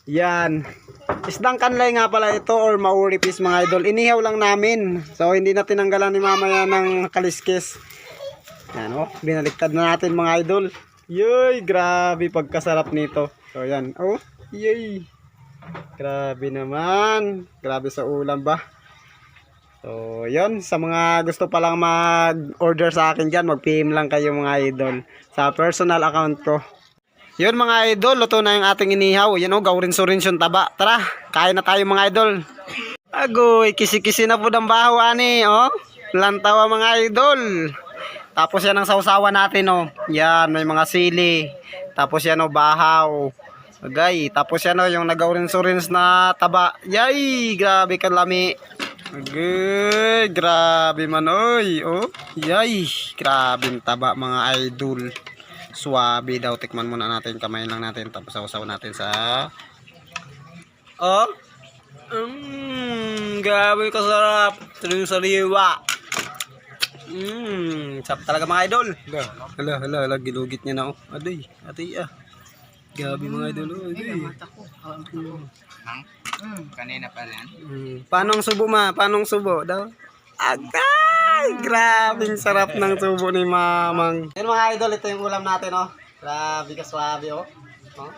Yan. Isdang kanlay nga pala ito or mauripis mga idol. Inihaw lang namin. So hindi na tinanggalan ni mama yan ng kaliskis. Yan oh. Binaliktad na natin mga idol. Yoy, grabe pagkasarap nito. So yan. Oh, yay. Grabe naman. Grabe sa ulam ba. So yun. Sa mga gusto palang mag-order sa akin dyan, mag-PM lang kayo mga idol. Sa personal account ko. Yun mga idol, luto na yung ating inihaw. Yan o, gawrin-surin yung taba. Tara, kain na tayo mga idol. Agoy, kisi-kisi na po ng baho ani, oh. Lantawa mga idol. Tapos yan ang sausawa natin, oh. Yan, may mga sili. Tapos yan, oh, bahaw. Agay, tapos yan, oh, yung nagawrin-surin na taba. Yay, grabe kalami. Agay, grabe man, oy. Oh, yay, grabe taba mga idol. Swabe daw, tikman muna natin, kamayin lang natin tapos sausaw natin sa grabe kasarap, sariwa. Sarap talaga mga idol. Hala, gilugit niya na oh. Aday, grabe mga idol oh. Kanina pa yan. Paano ang subo paano ang subo daw? Agay! Grabing sarap ng subo ni mamang. Yun mga idol, ito yung ulam natin, oh. Grabe ka swabe, oh. Oh.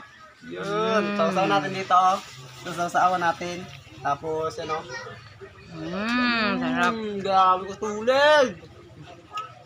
Yun. Sausaw natin dito, oh. Sausawan natin. Tapos, yan, oh. Sarap. Grabe ka tulad.